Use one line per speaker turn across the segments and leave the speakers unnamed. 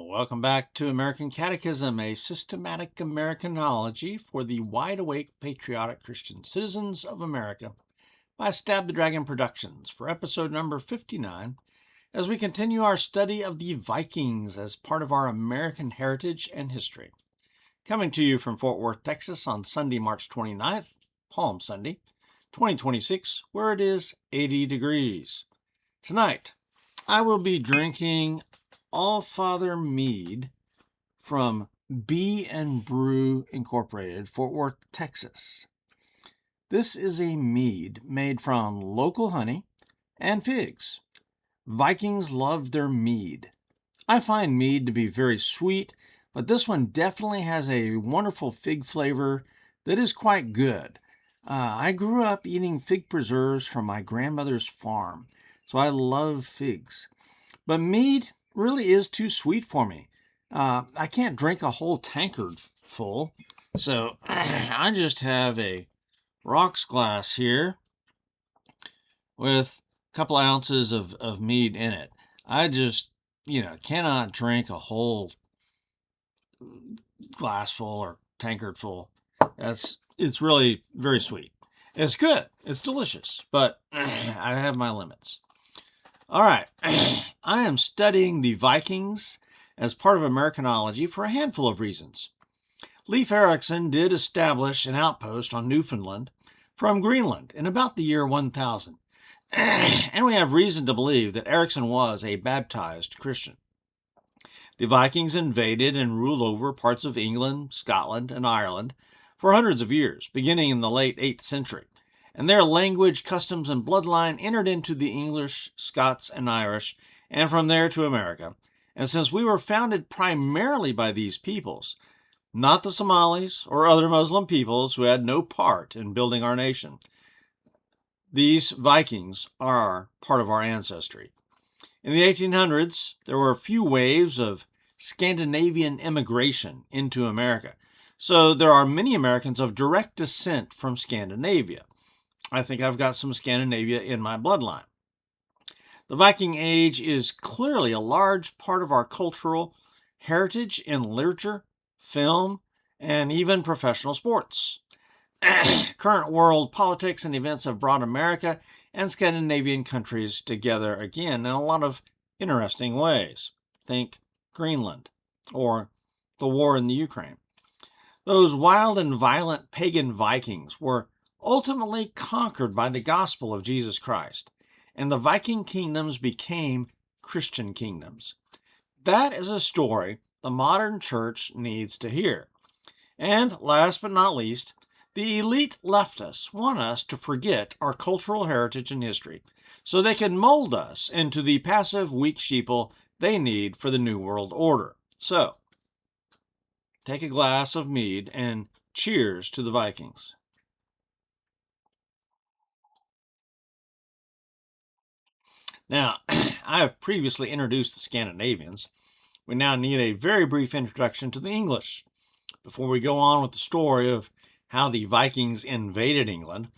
Welcome back to American Catechism, a systematic Americanology for the wide-awake, patriotic Christian citizens of America by Stab the Dragon Productions for episode number 59, as we continue our study of the Vikings as part of our American heritage and history. Coming to you from Fort Worth, Texas on Sunday, March 29th, Palm Sunday, 2026, where it is 80 degrees. Tonight, I will be drinking AllFather Mead from Bee&Brew Incorporated, Fort Worth, Texas. This is a mead made from local honey and figs. Vikings loved their mead. I find mead to be very sweet, but this one definitely has a wonderful fig flavor that is quite good. I grew up eating fig preserves from my grandmother's farm, so I love figs. But mead really is too sweet for me. I can't drink a whole tankard full, so I just have a rocks glass here with a couple ounces of mead in it. I just, cannot drink a whole glass full or tankard full. It's really very sweet. It's good. It's delicious, but I have my limits. All right, I am studying the Vikings as part of Americanology for a handful of reasons. Leif Erikson did establish an outpost on Newfoundland from Greenland in about the year 1000, and we have reason to believe that Erikson was a baptized Christian. The Vikings invaded and ruled over parts of England, Scotland, and Ireland for hundreds of years, beginning in the late 8th century. And their language, customs, and bloodline entered into the English, Scots, and Irish, and from there to America. And since we were founded primarily by these peoples, not the Somalis or other Muslim peoples who had no part in building our nation, these Vikings are part of our ancestry. In the 1800s, there were a few waves of Scandinavian immigration into America. So there are many Americans of direct descent from Scandinavia. I think I've got some Scandinavia in my bloodline. The Viking Age is clearly a large part of our cultural heritage in literature, film, and even professional sports. Current world politics and events have brought America and Scandinavian countries together again in a lot of interesting ways. Think Greenland or the war in the Ukraine. Those wild and violent pagan Vikings were ultimately conquered by the gospel of Jesus Christ, and the Viking kingdoms became Christian kingdoms. That is a story the modern church needs to hear. And last but not least, the elite leftists want us to forget our cultural heritage and history so they can mold us into the passive, weak sheeple they need for the New World Order. So, take a glass of mead and cheers to the Vikings. Now, I have previously introduced the Scandinavians. We now need a very brief introduction to the English before we go on with the story of how the Vikings invaded England,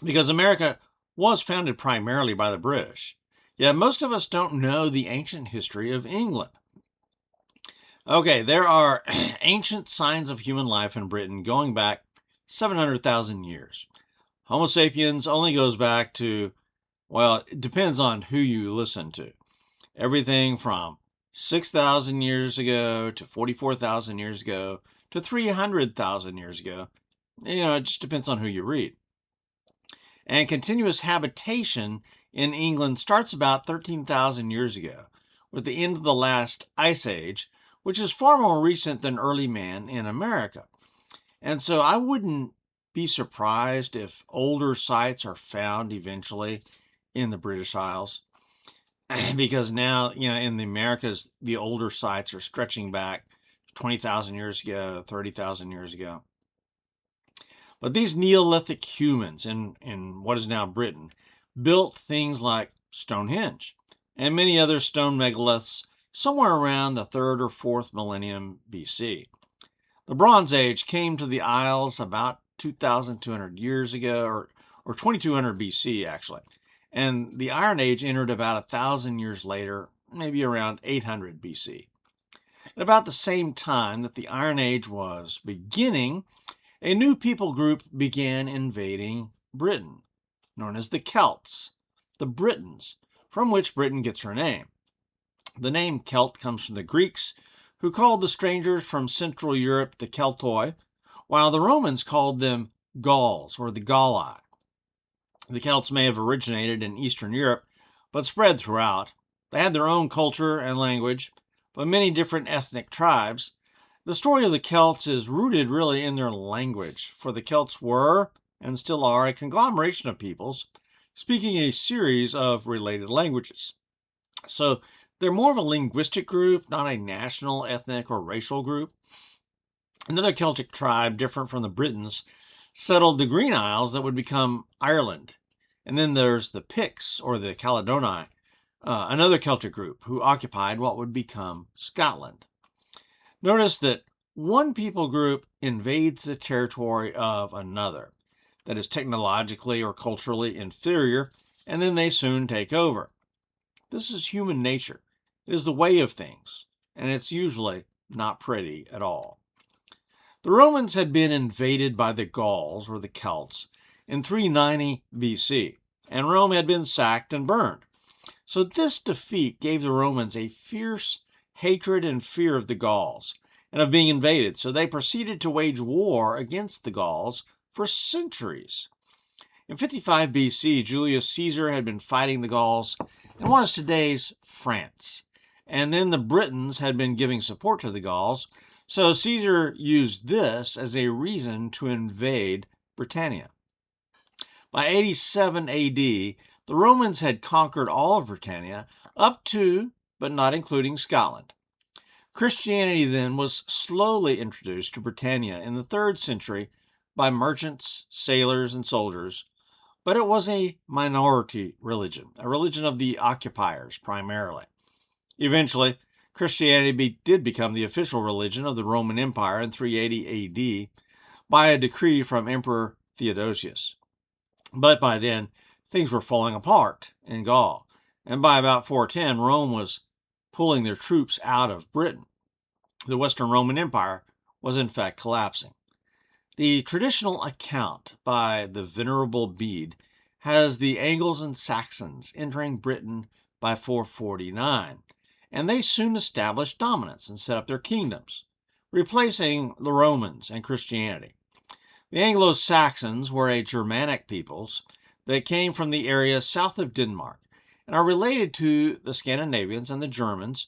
because America was founded primarily by the British. Yet most of us don't know the ancient history of England. Okay, there are ancient signs of human life in Britain going back 700,000 years. Homo sapiens only goes back to, well, it depends on who you listen to. Everything from 6,000 years ago to 44,000 years ago to 300,000 years ago. It just depends on who you read. And continuous habitation in England starts about 13,000 years ago, with the end of the last ice age, which is far more recent than early man in America. And so I wouldn't be surprised if older sites are found eventually in the British Isles, because now, in the Americas, the older sites are stretching back 20,000 years ago, 30,000 years ago. But these Neolithic humans in what is now Britain built things like Stonehenge and many other stone megaliths somewhere around the 3rd or 4th millennium BC. The Bronze Age came to the Isles about 2,200 years ago, or 2200 BC actually. And the Iron Age entered about 1,000 years later, maybe around 800 BC. At about the same time that the Iron Age was beginning, a new people group began invading Britain, known as the Celts, the Britons, from which Britain gets her name. The name Celt comes from the Greeks, who called the strangers from Central Europe the Keltoi, while the Romans called them Gauls or the Galli. The Celts may have originated in Eastern Europe, but spread throughout. They had their own culture and language, but many different ethnic tribes. The story of the Celts is rooted really in their language, for the Celts were, and still are, a conglomeration of peoples speaking a series of related languages. So they're more of a linguistic group, not a national, ethnic, or racial group. Another Celtic tribe, different from the Britons, settled the Green Isles that would become Ireland. And then there's the Picts, or the Caledonii, another Celtic group who occupied what would become Scotland. Notice that one people group invades the territory of another that is technologically or culturally inferior, and then they soon take over. This is human nature. It is the way of things, and it's usually not pretty at all. The Romans had been invaded by the Gauls, or the Celts, in 390 BC, and Rome had been sacked and burned. So this defeat gave the Romans a fierce hatred and fear of the Gauls and of being invaded, so they proceeded to wage war against the Gauls for centuries. In 55 BC, Julius Caesar had been fighting the Gauls in what is today's France, and then the Britons had been giving support to the Gauls, so Caesar used this as a reason to invade Britannia. By 87 AD, the Romans had conquered all of Britannia up to, but not including, Scotland. Christianity then was slowly introduced to Britannia in the 3rd century by merchants, sailors, and soldiers, but it was a minority religion, a religion of the occupiers primarily. Eventually, Christianity did become the official religion of the Roman Empire in 380 AD by a decree from Emperor Theodosius. But by then, things were falling apart in Gaul, and by about 410, Rome was pulling their troops out of Britain. The Western Roman Empire was in fact collapsing. The traditional account by the Venerable Bede has the Angles and Saxons entering Britain by 449, and they soon established dominance and set up their kingdoms, replacing the Romans and Christianity. The Anglo-Saxons were a Germanic peoples that came from the area south of Denmark and are related to the Scandinavians and the Germans.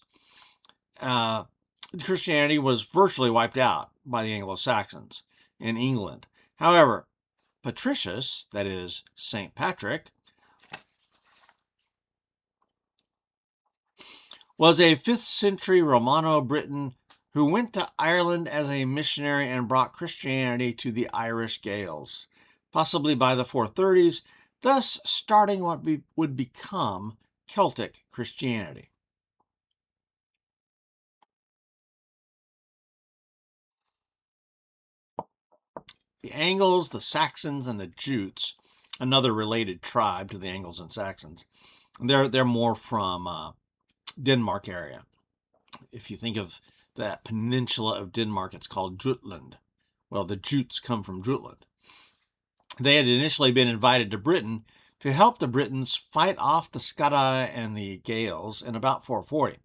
Christianity was virtually wiped out by the Anglo-Saxons in England. However, Patricius, that is, St. Patrick, was a 5th century Romano-Briton who went to Ireland as a missionary and brought Christianity to the Irish Gaels, possibly by the 430s, thus starting what would become Celtic Christianity. The Angles, the Saxons, and the Jutes, another related tribe to the Angles and Saxons, they're more from Denmark area. If you think of that peninsula of Denmark, it's called Jutland. Well, the Jutes come from Jutland. They had initially been invited to Britain to help the Britons fight off the Scoti and the Gaels in about 440.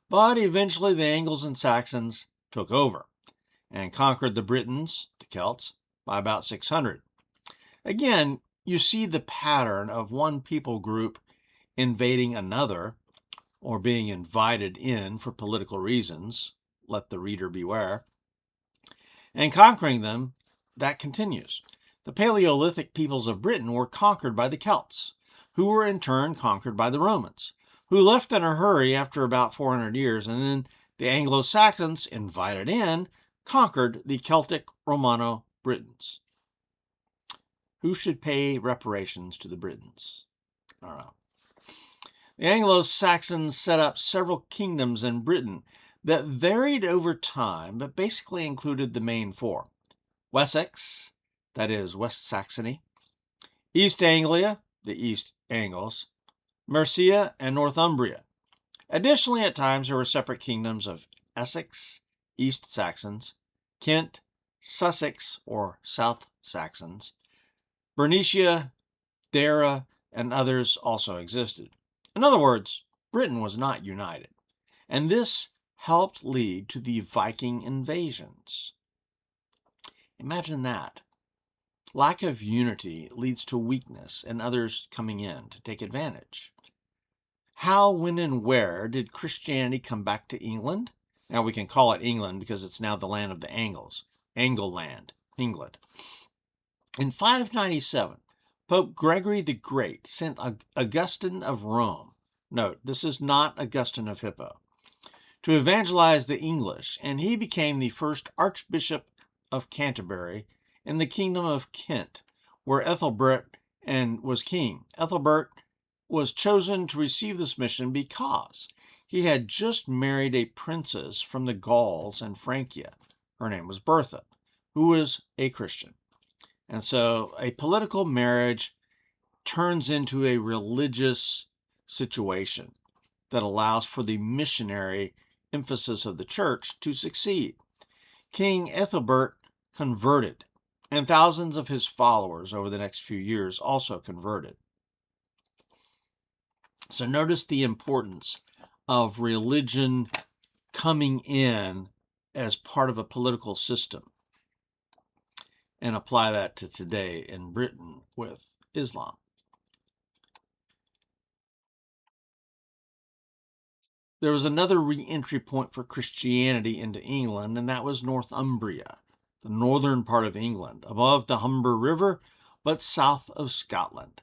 But eventually the Angles and Saxons took over and conquered the Britons, the Celts, by about 600. Again, you see the pattern of one people group invading another, or being invited in for political reasons, let the reader beware, and conquering them. That continues. The Paleolithic peoples of Britain were conquered by the Celts, who were in turn conquered by the Romans, who left in a hurry after about 400 years, and then the Anglo-Saxons, invited in, conquered the Celtic Romano-Britons. Who should pay reparations to the Britons? I don't know. The Anglo-Saxons set up several kingdoms in Britain that varied over time, but basically included the main 4. Wessex, that is West Saxony, East Anglia, the East Angles, Mercia, and Northumbria. Additionally, at times there were separate kingdoms of Essex, East Saxons, Kent, Sussex or South Saxons, Bernicia, Deira, and others also existed. In other words, Britain was not united, and this helped lead to the Viking invasions. Imagine that. Lack of unity leads to weakness and others coming in to take advantage. How, when, and where did Christianity come back to England? Now we can call it England because it's now the land of the Angles. Angleland, England. In 597, Pope Gregory the Great sent Augustine of Rome, note, this is not Augustine of Hippo, to evangelize the English, and he became the first Archbishop of Canterbury in the Kingdom of Kent, where Ethelbert was king. Ethelbert was chosen to receive this mission because he had just married a princess from the Gauls and Francia. Her name was Bertha, who was a Christian. And so a political marriage turns into a religious situation that allows for the missionary emphasis of the church to succeed. King Ethelbert converted, and thousands of his followers over the next few years also converted. So notice the importance of religion coming in as part of a political system, and apply that to today in Britain with Islam. There was another re-entry point for Christianity into England, and that was Northumbria, the northern part of England, above the Humber River, but south of Scotland.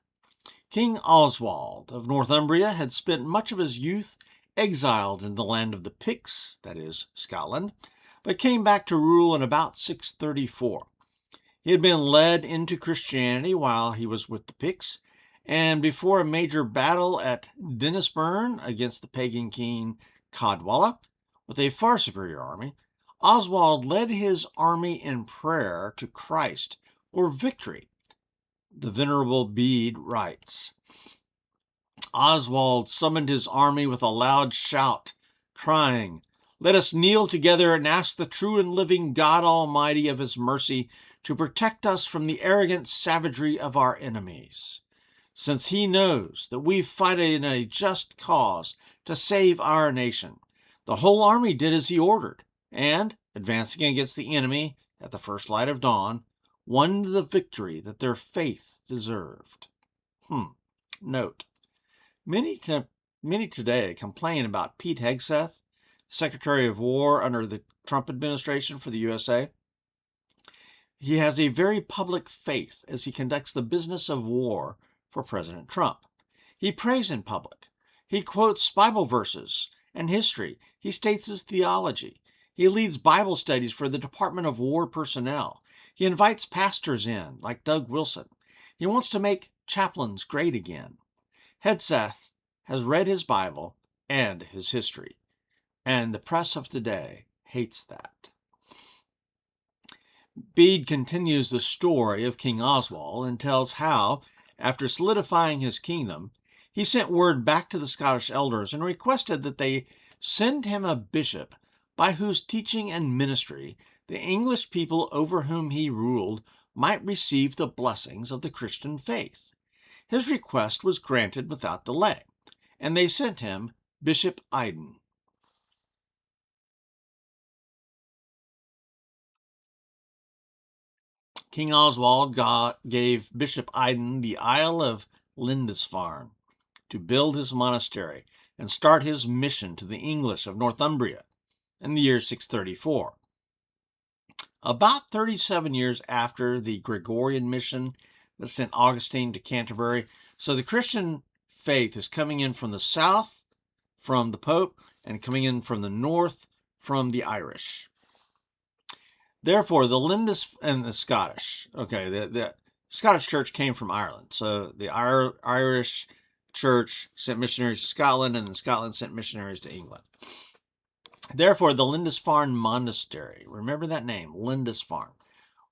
King Oswald of Northumbria had spent much of his youth exiled in the land of the Picts, that is, Scotland, but came back to rule in about 634. He had been led into Christianity while he was with the Picts, and before a major battle at Dennisburn against the pagan king Cadwalla, with a far superior army, Oswald led his army in prayer to Christ for victory. The Venerable Bede writes, Oswald summoned his army with a loud shout, crying, "Let us kneel together and ask the true and living God Almighty of his mercy to protect us from the arrogant savagery of our enemies. Since he knows that we fight in a just cause to save our nation, the whole army did as he ordered, and, advancing against the enemy at the first light of dawn, won the victory that their faith deserved." Note, many today complain about Pete Hegseth, Secretary of War under the Trump administration for the USA. He has a very public faith as he conducts the business of war for President Trump. He prays in public. He quotes Bible verses and history. He states his theology. He leads Bible studies for the Department of War personnel. He invites pastors in, like Doug Wilson. He wants to make chaplains great again. Hegseth has read his Bible and his history, and the press of today hates that. Bede continues the story of King Oswald and tells how, after solidifying his kingdom, he sent word back to the Scottish elders and requested that they send him a bishop by whose teaching and ministry the English people over whom he ruled might receive the blessings of the Christian faith. His request was granted without delay, and they sent him Bishop Iden. King Oswald gave Bishop Iden the Isle of Lindisfarne to build his monastery and start his mission to the English of Northumbria in the year 634. About 37 years after the Gregorian mission that sent Augustine to Canterbury, so the Christian faith is coming in from the south, from the Pope, and coming in from the north, from the Irish. Therefore, the and the Scottish, the Scottish church came from Ireland. So the Irish church sent missionaries to Scotland, and then Scotland sent missionaries to England. Therefore, the Lindisfarne Monastery, remember that name, Lindisfarne,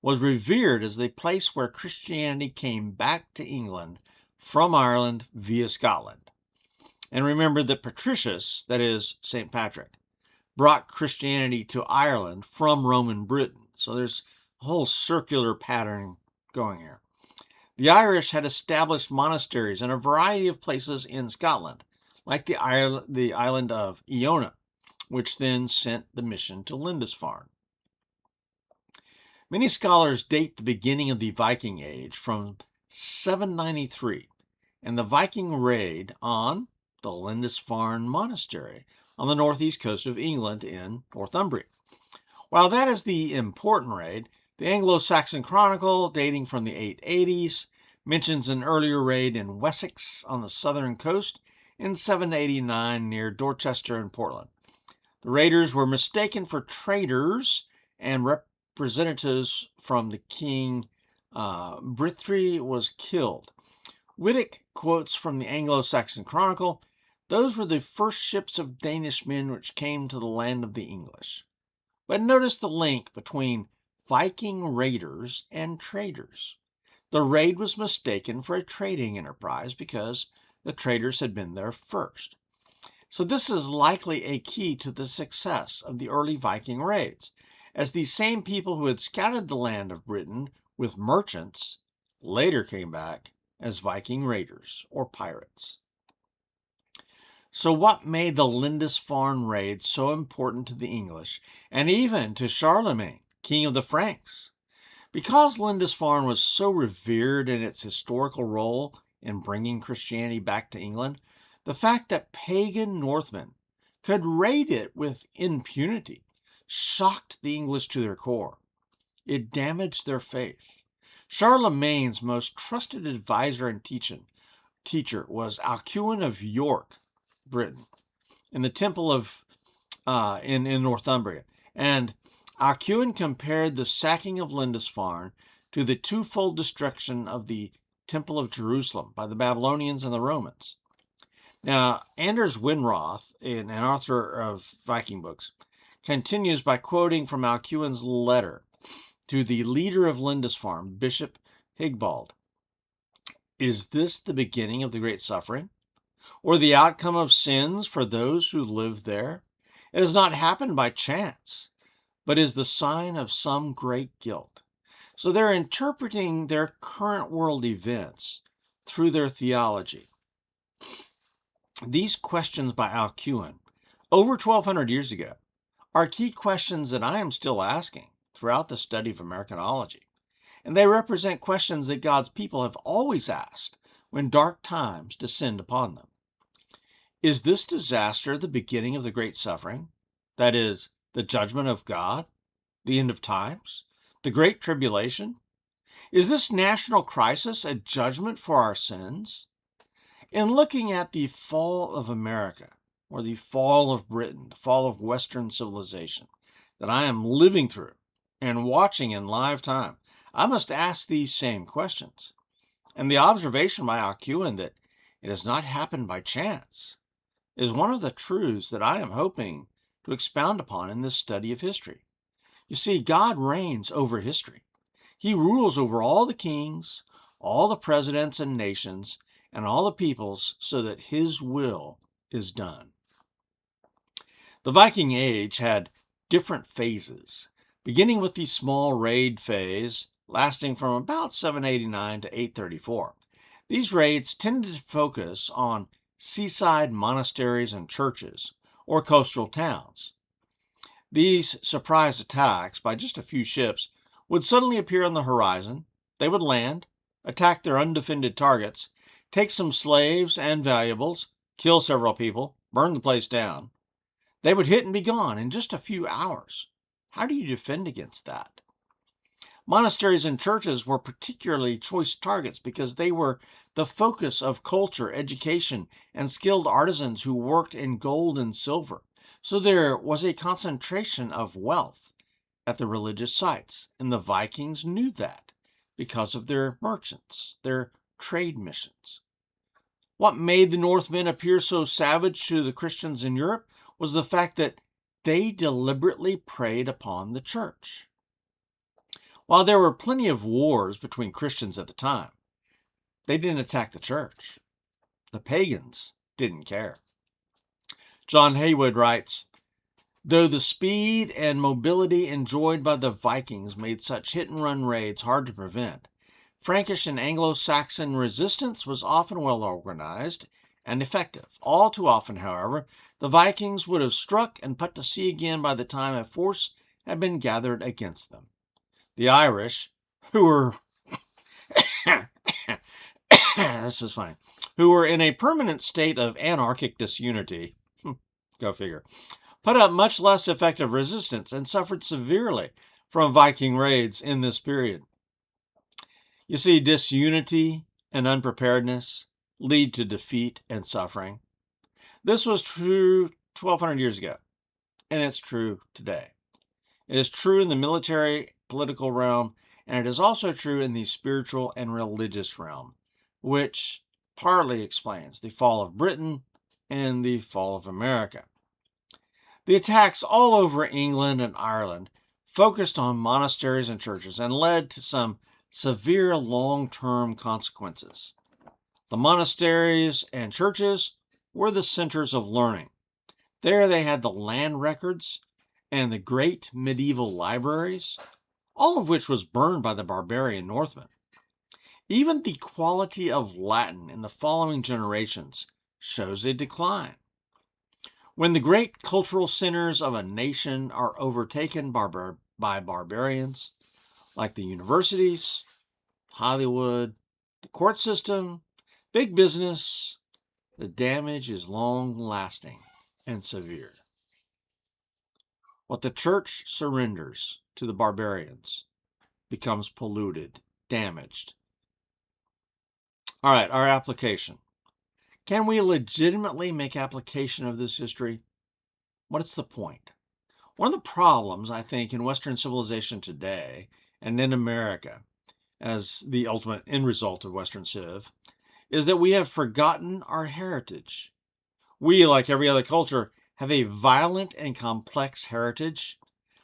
was revered as the place where Christianity came back to England from Ireland via Scotland. And remember that Patricius, that is, St. Patrick, brought Christianity to Ireland from Roman Britain. So there's a whole circular pattern going here. The Irish had established monasteries in a variety of places in Scotland, like the island of Iona, which then sent the mission to Lindisfarne. Many scholars date the beginning of the Viking Age from 793 and the Viking raid on the Lindisfarne Monastery on the northeast coast of England in Northumbria. While that is the important raid, the Anglo-Saxon Chronicle, dating from the 880s, mentions an earlier raid in Wessex on the southern coast in 789 near Dorchester and Portland. The raiders were mistaken for traders and representatives from the king. Brithri was killed. Wittick quotes from the Anglo-Saxon Chronicle, "Those were the first ships of Danish men which came to the land of the English." But notice the link between Viking raiders and traders. The raid was mistaken for a trading enterprise because the traders had been there first. So this is likely a key to the success of the early Viking raids, as these same people who had scouted the land of Britain with merchants later came back as Viking raiders or pirates. So what made the Lindisfarne raid so important to the English and even to Charlemagne, king of the Franks? Because Lindisfarne was so revered in its historical role in bringing Christianity back to England, the fact that pagan Northmen could raid it with impunity shocked the English to their core. It damaged their faith. Charlemagne's most trusted advisor and teacher was Alcuin of York, Britain, in the temple of in Northumbria. And Alcuin compared the sacking of Lindisfarne to the twofold destruction of the Temple of Jerusalem by the Babylonians and the Romans. Now, Anders Winroth, an author of Viking books, continues by quoting from Alcuin's letter to the leader of Lindisfarne, Bishop Higbald. "Is this the beginning of the great suffering, or the outcome of sins for those who live there? It has not happened by chance, but is the sign of some great guilt." So they're interpreting their current world events through their theology. These questions by Alcuin, over 1,200 years ago, are key questions that I am still asking throughout the study of Americanology. And they represent questions that God's people have always asked when dark times descend upon them. Is this disaster the beginning of the great suffering? That is, the judgment of God? The end of times? The great tribulation? Is this national crisis a judgment for our sins? In looking at the fall of America, or the fall of Britain, the fall of Western civilization that I am living through and watching in live time, I must ask these same questions. And the observation by Alcuin that it has not happened by chance is one of the truths that I am hoping to expound upon in this study of history. You see, God reigns over history. He rules over all the kings, all the presidents and nations, and all the peoples so that His will is done. The Viking Age had different phases, beginning with the small raid phase lasting from about 789 to 834. These raids tended to focus on seaside monasteries and churches, or coastal towns. These surprise attacks by just a few ships would suddenly appear on the horizon. They would land, attack their undefended targets, take some slaves and valuables, kill several people, burn the place down. They would hit and be gone in just a few hours. How do you defend against that? Monasteries and churches were particularly choice targets because they were the focus of culture, education, and skilled artisans who worked in gold and silver. So there was a concentration of wealth at the religious sites, and the Vikings knew that because of their merchants, their trade missions. What made the Northmen appear so savage to the Christians in Europe was the fact that they deliberately preyed upon the church. While there were plenty of wars between Christians at the time, they didn't attack the church. The pagans didn't care. John Haywood writes, Though the speed and mobility enjoyed by the Vikings made such hit-and-run raids hard to prevent, Frankish and Anglo-Saxon resistance was often well organized and effective. All too often, however, the Vikings would have struck and put to sea again by the time a force had been gathered against them. The Irish, who were this is funny, who were in a permanent state of anarchic disunity, go figure, put up much less effective resistance and suffered severely from Viking raids in this period. You see, disunity and unpreparedness lead to defeat and suffering. This was true 1,200 years ago, and it's true today. It is true in the military, political realm, and it is also true in the spiritual and religious realm, which partly explains the fall of Britain and the fall of America. The attacks all over England and Ireland focused on monasteries and churches and led to some severe long-term consequences. The monasteries and churches were the centers of learning. There they had the land records and the great medieval libraries, all of which was burned by the barbarian Northmen. Even the quality of Latin in the following generations shows a decline. When the great cultural centers of a nation are overtaken by barbarians, like the universities, Hollywood, the court system, big business, the damage is long-lasting and severe. What the church surrenders to the barbarians becomes polluted, damaged. All right, our application. Can we legitimately make application of this history? What's the point? One of the problems, I think, in Western civilization today, and in America, as the ultimate end result of Western Civ, is that we have forgotten our heritage. We, like every other culture, have a violent and complex heritage.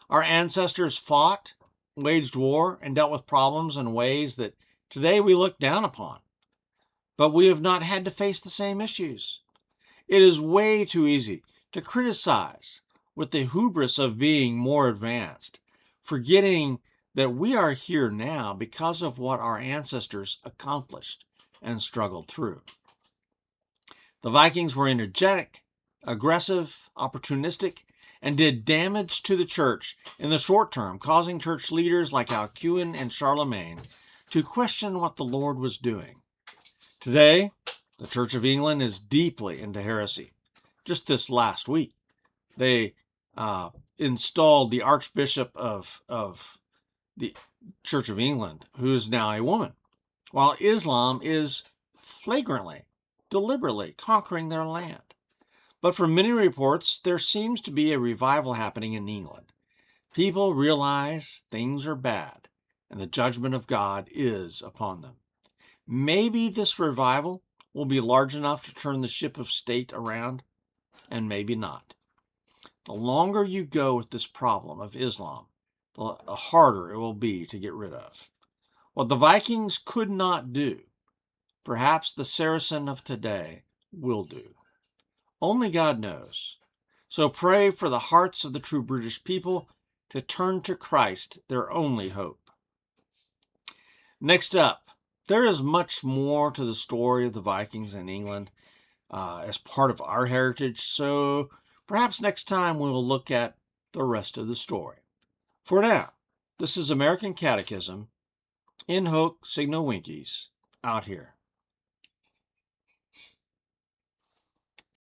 Our ancestors fought, waged war, and dealt with problems in ways that today we look down upon. But we have not had to face the same issues. It is way too easy to criticize with the hubris of being more advanced, forgetting that we are here now because of what our ancestors accomplished and struggled through. The Vikings were energetic, aggressive, opportunistic, and did damage to the church in the short term, causing church leaders like Alcuin and Charlemagne to question what the Lord was doing. Today, the Church of England is deeply into heresy. Just this last week, they installed the Archbishop of the Church of England, who is now a woman, while Islam is flagrantly, deliberately conquering their land. But from many reports, there seems to be a revival happening in England. People realize things are bad, and the judgment of God is upon them. Maybe this revival will be large enough to turn the ship of state around, and maybe not. The longer you go with this problem of Islam, the harder it will be to get rid of. What the Vikings could not do, perhaps the Saracen of today will do. Only God knows. So pray for the hearts of the true British people to turn to Christ, their only hope. Next up, there is much more to the story of the Vikings in England as part of our heritage, so perhaps next time we will look at the rest of the story. For now, this is American Catechism, in hoc signo vinces, out here.